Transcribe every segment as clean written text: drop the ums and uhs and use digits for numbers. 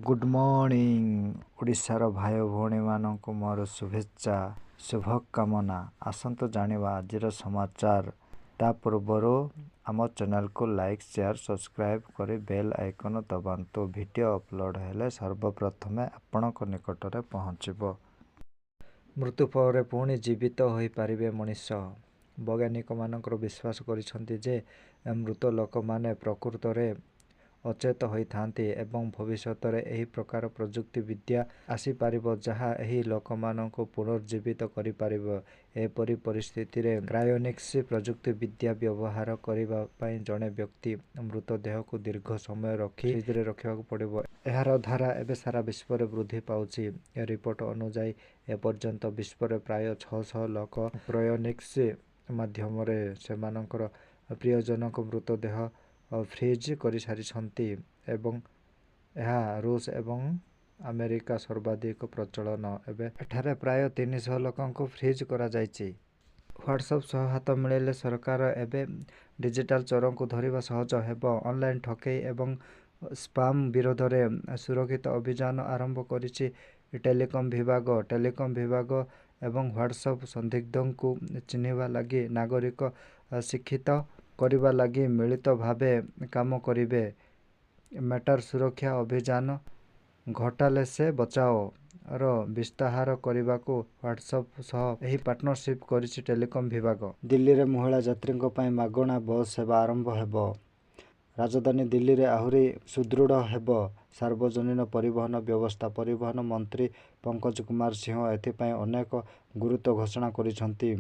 Good morning ओडिशार भाई भौणी मानक मोर शुभेच्छा शुभकामना। आसतु जानिबा आजिर समाचार। ता पूर्वर आम चैनल को लाइक शेयर सब्सक्राइब करी बेल आइकन दबांतु। वीडियो अपलोड हेले सर्वप्रथम आपणक निकट में पहुँचब। मृत्यु पर पुणी जीवित हो पारिबे मनीष। वैज्ञानिक मानकर विश्वास करिसेंति जे मृत लोक माने प्रकृत रे अचेत होइथांती एवं भविष्यत रे एही प्रकार प्रजुक्ति विद्या आसी पारिबो जहा एही लोक माननको पुनर्जीवित करि पारिबो। एपरि परिस्थिति रे क्रायोनिक्स प्रजुक्ति विद्या व्यवहार करिबा पई जणे व्यक्ति मृतदेह को दीर्घ समय रखी फ्रिज रे रखिबाक पड़िबो। एहार धारा एबे सारा विश्व रे वृद्धि पाउछि। ए रिपोर्ट अनुसार एपर्यंत विश्व रे प्राय 600 लोक क्रायोनिक्स माध्यम रे सेमानकर प्रियजनक मृतदेह फ्रिज करि सारिछंती एवं यह रूस एवं अमेरिका सर्वाधिक प्रचलन। एठारे प्राय 300 लोक फ्रिज करा जायछि। व्हाट्सएप सह हाथ मिलेले सरकार एबे डिजिटल चोरों को धरिबा सहज हेबो। ऑनलाइन ठकेई एवं स्पाम विरोध रे सुरक्षित अभियान आरंभ करिछि टेलीकॉम विभाग। टेलीकॉम विभाग एवं व्हाट्सएप संदिग्धों को चिन्हिबा लागि नागरिक शिक्षित करिबा लागि मिलित भावे काम करिबे। मैटर सुरक्षा अभियान घोटाले से बचाओ रो विस्तार करने को व्हाट्सएप सह एही पार्टनरशिप करिछि टेलीकॉम विभाग। दिल्ली रे महिला यात्री मागणा बस सेवा आरंभ हेबो। राजधानी दिल्ली रे आहुरी सुदृढ़ हेबो सार्वजनिक परिवहन व्यवस्था। परिवहन मंत्री पंकज कुमार सिंह एथिपाई अनेक गुरुत्व घोषणा करिसंती।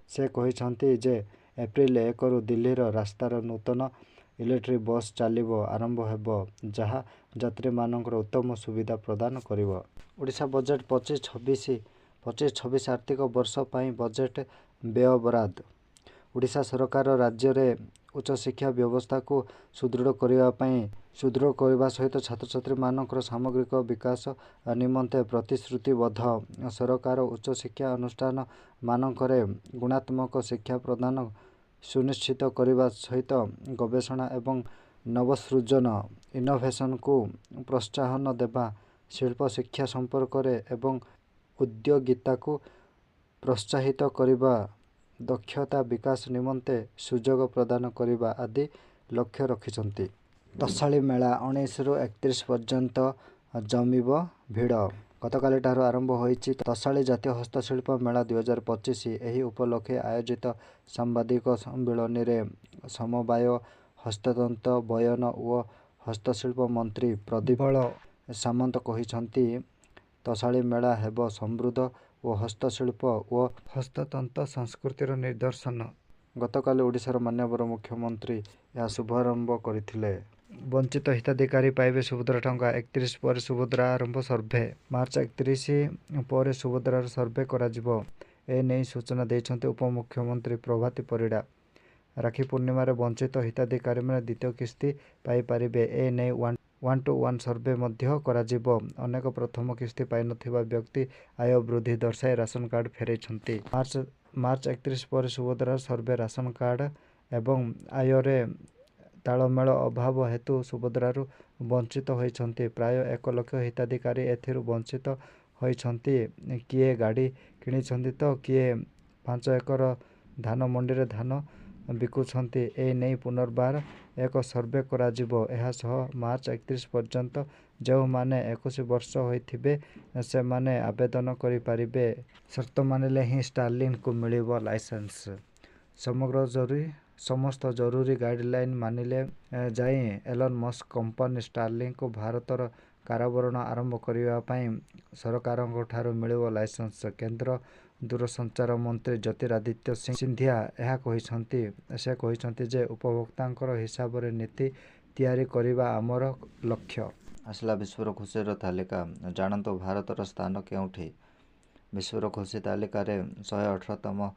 से कहिसंती जे एप्रिल 1 रु दिल्ली रो रास्तार नूतन इलेक्ट्रिक बस चालिबो आरंभ हेबो जहा यात्री मानकर उत्तम सुविधा प्रदान करिवो। ओडिशा बजेट 25-26 आर्थिक वर्ष पई बजेट व्यय बराद। ओडिशा सरकार राज्य रे उच्च शिक्षा व्यवस्था को सुदृढ़ करने सहित छात्र छात्री मानकर सामग्रिक विकास निमंते प्रतिश्रुतिबद्ध। सरकार उच्च शिक्षा अनुष्ठान मानकरे गुणात्मक शिक्षा प्रदान सुनिश्चित करने सहित गवेषणा एवं नवसृजन इनोवेशन को प्रोत्साहन देवा, शिल्प शिक्षा संपर्क एवं उद्योगिता को प्रोत्साहित करने, दक्षता विकास निमंते सुजोग प्रदान करने आदि लक्ष्य रखिछंती। तसाली मेला 19 रु 31 पर्यंत जमिब भिड़। गतकाली ठारू आरंभ होईछि तसाली जातीय हस्तशिल्प मेला 2025। एही उपलक्षे आयोजित सांबादिक सम्मेलन रे समवाय हस्ततंत बयन और हस्तशिल्प मंत्री प्रदीप सामंत कहिसंती तसाली मेला हेबो समृद्ध और हस्तशिल्प और हस्ततंत संस्कृतिर निदर्शन। गतकाली ओडिशार माननीय मुख्यमंत्री यह शुभारंभ करथिले। वंचित हिताधिकारी पाइबे सुभद्रा टंका। 31 पर सुभद्रा आरंभ सर्भे। मार्च 31 पर सुभद्रार सर्भे कराजिबो। ए नै सूचना दैछन्ते उपमुख्यमंत्री प्रभाती परिडा। राखी पूर्णिमा रे वंचित हिताधिकारी माने द्वितीय किस्ती पाई पारिबे। ए नै 1-to-1 सर्भे मध्य कराजिबो। अनेक प्रथम किस्ती पाई नथिबा व्यक्ति आय वृद्धि दर्शाई राशन कार्ड फेरैछन्ति। मार्च 31 पर सुभद्रार सर्भे राशन कार्ड एवं आय रे तालमेल अभाव हेतु सुभद्रारू वंचित होइछन्ति। प्राय 1 लाख हिताधिकारी एथिरू वंचित होइछन्ति। किए गाड़ी किनिछन्ति तो किए 5 एकर धान मंडी रे धान बिकुछन्ति। ए नै पुनर्बार एक सर्भे कराजिबो। एहा सह मार्च 31 पर्यंत जो माने 21 वर्ष होइथिबे से माने आवेदन करि पारिबे। शर्त मानिले ही स्टारलिंक को मिलिबो लाइसेंस। समस्त जरूरी गाइडलाइन मानिले जाई एलन मस्क कंपनी स्टारलिंक को भारतर कारोबार आरंभ करने पाई सरकारଙ୍କ ठारू मिलिबो लाइसेंस। केंद्र दूरसंचार मंत्री ज्योतिरादित्य सिंधिया यह कहिसंती। से कहिसंती जे उपभोक्तांकर हिसाब रे नीति तैयारी करिबा आमर लक्ष्य। आसला विश्वर खुशीर तालिका। जानतो भारतर स्थान केउठी। विश्वर खुशी तालिका रे 118तम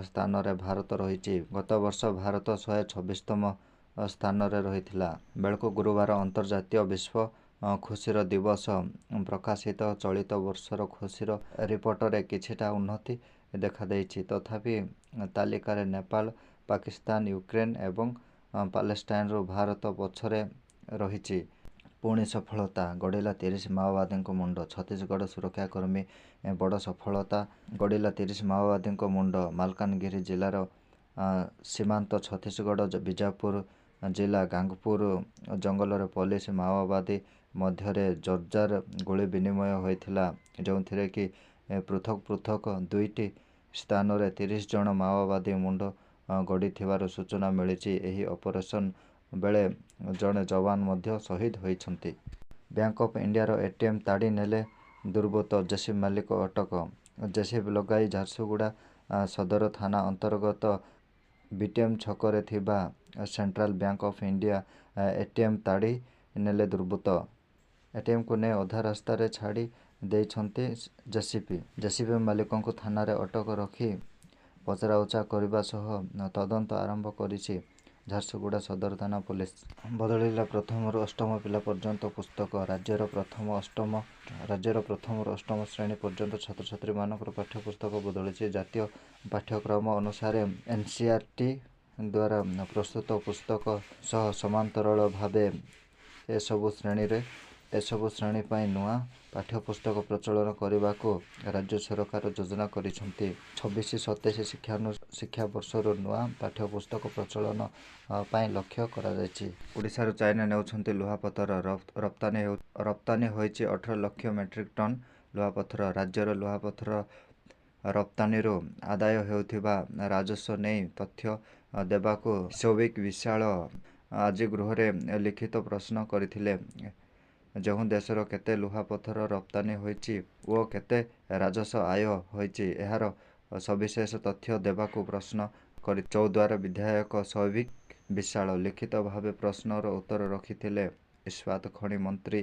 स्थान रे भारत रहिछि। गत वर्ष भारत 126तम स्थान रे रहिथिला बेलको गुरुवार अंतर्जातीय विश्व खुशीर दिवस प्रकाशित चलित वर्षर खुशीर रिपोर्ट रे किछिटा उन्नति देखा दैछि। तथापि तालिका रे नेपाल, पाकिस्तान, यूक्रेन एवं पालेस्टाइन रो भारत पछरे रहिछि। ପୁଣି ସଫଳତା, ଗଡ଼ିଲା 30 ମାଓବାଦୀଙ୍କ ମୁଣ୍ଡ। ଛତିଶଗଡ଼ ସୁରକ୍ଷାକର୍ମୀ ବଡ଼ ସଫଳତା, ଗଡ଼ିଲା 30 ମାଓବାଦୀଙ୍କ ମୁଣ୍ଡ। ମାଲକାନଗିରି ଜିଲ୍ଲାର ସୀମାନ୍ତ ଛତିଶଗଡ଼ ବିଜାପୁର ଜିଲ୍ଲା ଗାଙ୍ଗପୁର ଜଙ୍ଗଲରେ ପୋଲିସ ମାଓବାଦୀ ମଧ୍ୟରେ ଜୋରଦାର ଗୁଳି ବିନିମୟ ହୋଇଥିଲା, ଯେଉଁଥିରେ କି ପୃଥକ ପୃଥକ 2ଟି ସ୍ଥାନରେ 30 ଜଣ ମାଓବାଦୀ ମୁଣ୍ଡ ଗଡ଼ିଥିବାର ସୂଚନା ମିଳିଛି। ଏହି ଅପରେସନ ବେଳେ ଜଣେ ଯବାନ ମଧ୍ୟ ଶହୀଦ ହୋଇଛନ୍ତି। ବ୍ୟାଙ୍କ ଅଫ୍ ଇଣ୍ଡିଆର ଏଟିଏମ୍ ତାଡ଼ି ନେଲେ ଦୁର୍ବୃତ୍ତ, ଜେସିବି ମାଲିକ ଅଟକ। ଜେସିବି ଲଗାଇ ଝାରସୁଗୁଡ଼ା ସଦର ଥାନା ଅନ୍ତର୍ଗତ ବିଟିଏମ୍ ଛକରେ ଥିବା central bank of India ATM ତାଡ଼ି ନେଲେ ଦୁର୍ବୃତ୍ତ। ଏଟିଏମ୍କୁ ନେଇ ଅଧା ରାସ୍ତାରେ ଛାଡ଼ି ଦେଇଛନ୍ତି ଜେସିବି। ଜେସିବି ମାଲିକଙ୍କୁ ଥାନାରେ ଅଟକ ରଖି ପଚରାଉଚରା କରିବା ସହ ତଦନ୍ତ ଆରମ୍ଭ କରିଛି ଝାରସୁଗୁଡ଼ା ସଦର ଥାନା ପୋଲିସ। ବଦଳିଲା ପ୍ରଥମରୁ ଅଷ୍ଟମ ପିଲା ପର୍ଯ୍ୟନ୍ତ ପୁସ୍ତକ। ରାଜ୍ୟର ପ୍ରଥମରୁ ଅଷ୍ଟମ ଶ୍ରେଣୀ ପର୍ଯ୍ୟନ୍ତ ଛାତ୍ରଛାତ୍ରୀମାନଙ୍କର ପାଠ୍ୟପୁସ୍ତକ ବଦଳିଛି। ଜାତୀୟ ପାଠ୍ୟକ୍ରମ ଅନୁସାରେ ଏନ୍ସିଇଆରଟି ଦ୍ୱାରା ପ୍ରସ୍ତୁତ ପୁସ୍ତକ ସହ ସମାନ୍ତରାଳ ଭାବେ ଏସବୁ ଶ୍ରେଣୀ ପାଇଁ ନୂଆ ପାଠ୍ୟପୁସ୍ତକ ପ୍ରଚଳନ କରିବାକୁ ରାଜ୍ୟ ସରକାର ଯୋଜନା କରିଛନ୍ତି। 26-27 ଶିକ୍ଷାବର୍ଷରୁ ନୂଆ ପାଠ୍ୟପୁସ୍ତକ ପ୍ରଚଳନ ପାଇଁ ଲକ୍ଷ୍ୟ କରାଯାଇଛି। ଓଡ଼ିଶାରୁ ଚାଇନା ନେଉଛନ୍ତି ଲୁହାପଥର। ରପ୍ତାନି ହୋଇଛି 18 ଲକ୍ଷ ମେଟ୍ରିକ ଟନ୍ ଲୁହାପଥର। ରାଜ୍ୟର ଲୁହାପଥର ରପ୍ତାନିରୁ ଆଦାୟ ହେଉଥିବା ରାଜସ୍ୱ ନେଇ ତଥ୍ୟ ଦେବାକୁ ଶୌବିକ ବିଶ୍ୱାଳ ଆଜି ଗୃହରେ ଲିଖିତ ପ୍ରଶ୍ନ କରିଥିଲେ। ଯେଉଁ ଦେଶର କେତେ ଲୁହାପଥର ରପ୍ତାନି ହୋଇଛି ଓ କେତେ ରାଜସ୍ୱ ଆୟ ହୋଇଛି, ଏହାର ସବିଶେଷ ତଥ୍ୟ ଦେବାକୁ ପ୍ରଶ୍ନ କରି ଚୌଦ୍ୱାର ବିଧାୟକ ଶୌବିକ ବିଶ୍ୱାଳ ଲିଖିତ ଭାବେ ପ୍ରଶ୍ନର ଉତ୍ତର ରଖିଥିଲେ ଇସ୍ପାତ ଖଣି ମନ୍ତ୍ରୀ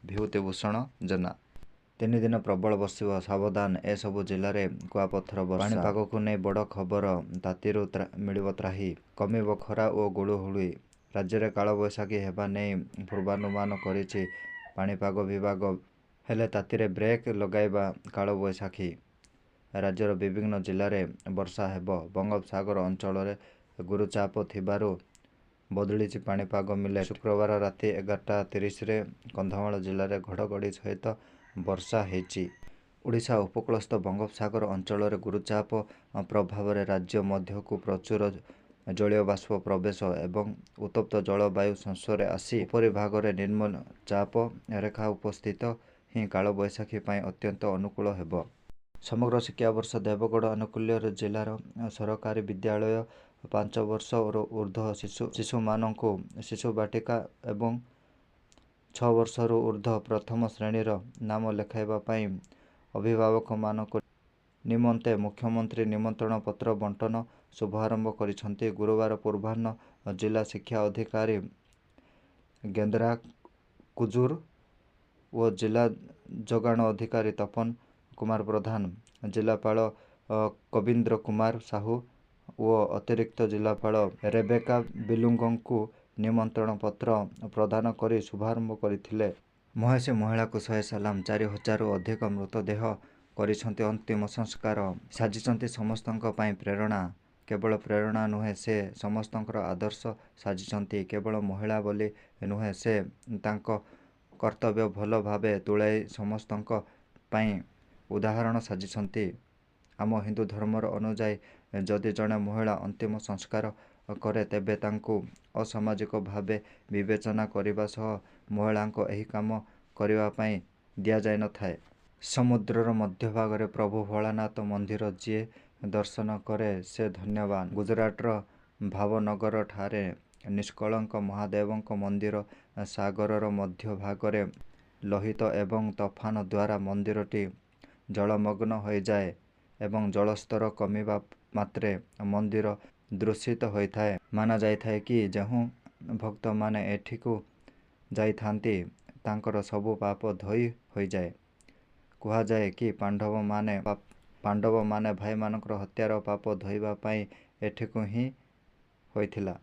ବିଭୂତିଭୂଷଣ ଜେନା। 3 ଦିନ ପ୍ରବଳ ବର୍ଷିବ, ସାବଧାନ ଏସବୁ ଜିଲ୍ଲାରେ କୁଆପଥର ବର୍ଷା। ପାଣିପାଗକୁ ନେଇ ବଡ଼ ଖବର, ତାତିରୁ ମିଳିବ ତ୍ରାହି, କମିବ ଖରା ଓ ଗୁଳୁଗୁଳି। ରାଜ୍ୟରେ କାଳବୈଶାଖୀ ହେବା ନେଇ ପୂର୍ବାନୁମାନ କରିଛି ପାଣିପାଗ ବିଭାଗ। ହେଲେ ତାତିରେ ବ୍ରେକ୍ ଲଗାଇବା କାଳବୈଶାଖୀ। ରାଜ୍ୟର ବିଭିନ୍ନ ଜିଲ୍ଲାରେ ବର୍ଷା ହେବ। ବଙ୍ଗୋପସାଗର ଅଞ୍ଚଳରେ ଗୁରୁଚାପ ଥିବାରୁ ବଦଳିଛି ପାଣିପାଗ। ମିଲେ ଶୁକ୍ରବାର ରାତି 11:30ରେ କନ୍ଧମାଳ ଜିଲ୍ଲାରେ ଘଡ଼ଘଡ଼ି ସହିତ ବର୍ଷା ହୋଇଛି। ଓଡ଼ିଶା ଉପକୂଳସ୍ଥ ବଙ୍ଗୋପସାଗର ଅଞ୍ଚଳରେ ଗୁରୁଚାପ ପ୍ରଭାବରେ ରାଜ୍ୟ ମଧ୍ୟକୁ ପ୍ରଚୁର ଜଳୀୟବାଷ୍ପ ପ୍ରବେଶ ଏବଂ ଉତ୍ତପ୍ତ ଜଳବାୟୁ ସଂସ୍ପର୍ଶରେ ଆସି ଉପରି ଭାଗରେ ନିମ୍ନ ଚାପ ରେଖା ଉପସ୍ଥିତ ହିଁ କାଳବୈଶାଖୀ ପାଇଁ ଅତ୍ୟନ୍ତ ଅନୁକୂଳ ହେବ। ସମଗ୍ର ଶିକ୍ଷାବର୍ଷ ଦେବଗଡ଼ ଆନୁକୂଲ୍ୟ ଜିଲ୍ଲାର ସରକାରୀ ବିଦ୍ୟାଳୟ 5 ବର୍ଷରୁ ଉର୍ଦ୍ଧ୍ୱ ଶିଶୁମାନଙ୍କୁ ଶିଶୁ ବାଟିକା ଏବଂ 6 ବର୍ଷରୁ ଉର୍ଦ୍ଧ୍ୱ ପ୍ରଥମ ଶ୍ରେଣୀର ନାମ ଲେଖାଇବା ପାଇଁ ଅଭିଭାବକମାନଙ୍କ ନିମନ୍ତେ ମୁଖ୍ୟମନ୍ତ୍ରୀ ନିମନ୍ତ୍ରଣ ପତ୍ର ବଣ୍ଟନ ଶୁଭାରମ୍ଭ କରିଛନ୍ତି। ଗୁରୁବାର ପୂର୍ବାହ୍ନ ଜିଲ୍ଲା ଶିକ୍ଷା ଅଧିକାରୀ ଗେନ୍ଦ୍ରା କୁଜୁର ଓ ଜିଲ୍ଲା ଯୋଗାଣ ଅଧିକାରୀ ତପନ କୁମାର ପ୍ରଧାନ, ଜିଲ୍ଲାପାଳ କବୀନ୍ଦ୍ର କୁମାର ସାହୁ ଓ ଅତିରିକ୍ତ ଜିଲ୍ଲାପାଳ ରେବେକା ବିଲୁଙ୍ଗଙ୍କୁ ନିମନ୍ତ୍ରଣ ପତ୍ର ପ୍ରଦାନ କରି ଶୁଭାରମ୍ଭ କରିଥିଲେ। ମହେଶୀ ମହିଳାକୁ 100 ସଲାମ। 4,000ରୁ ଅଧିକ ମୃତଦେହ କରିଛନ୍ତି ଅନ୍ତିମ ସଂସ୍କାର। ସାଜିଛନ୍ତି ସମସ୍ତଙ୍କ ପାଇଁ ପ୍ରେରଣା। କେବଳ ପ୍ରେରଣା ନୁହେଁ, ସେ ସମସ୍ତଙ୍କର ଆଦର୍ଶ ସାଜିଛନ୍ତି। କେବଳ ମହିଳା ବୋଲି ନୁହେଁ, ସେ ତାଙ୍କ କର୍ତ୍ତବ୍ୟ ଭଲ ଭାବେ ତୁଲାଇ ସମସ୍ତଙ୍କ ପାଇଁ ଉଦାହରଣ ସାଜିଛନ୍ତି। ଆମ ହିନ୍ଦୁ ଧର୍ମର ଅନୁଯାୟୀ ଯଦି ଜଣେ ମହିଳା ଅନ୍ତିମ ସଂସ୍କାର କରେ ତେବେ ତାଙ୍କୁ ଅସାମାଜିକ ଭାବେ ବିବେଚନା କରିବା ସହ ମହିଳାଙ୍କ ଏହି କାମ କରିବା ପାଇଁ ଦିଆଯାଇନଥାଏ। ସମୁଦ୍ରର ମଧ୍ୟଭାଗରେ ପ୍ରଭୁ ଭୋଳାନାଥ ମନ୍ଦିର ଯିଏ ଦର୍ଶନ କରେ ସେ ଧନ୍ୟବାନ। ଗୁଜରାଟର ଭାବନଗରଠାରେ ନିଷ୍କଳଙ୍କ ମହାଦେବଙ୍କ ମନ୍ଦିର ସାଗରର ମଧ୍ୟଭାଗରେ ଲୋହିତ ଏବଂ ତୋଫାନ ଦ୍ୱାରା ମନ୍ଦିରଟି ଜଳମଗ୍ନ ହୋଇଯାଏ ଏବଂ ଜଳସ୍ତର କମିବା ମାତ୍ରେ ମନ୍ଦିର ଦୂଷିତ ହୋଇଥାଏ। ମାନାଯାଇଥାଏ କି ଯେଉଁ ଭକ୍ତମାନେ ଏଠିକୁ ଯାଇଥାନ୍ତି ତାଙ୍କର ସବୁ ପାପ ଧୋଇ ହୋଇଯାଏ। କୁହାଯାଏ କି ପାଣ୍ଡବମାନେ ଭାଇମାନଙ୍କର ହତ୍ୟାର ପାପ ଧୋଇବା ପାଇଁ ଏଠିକୁ ହିଁ ହୋଇଥିଲା।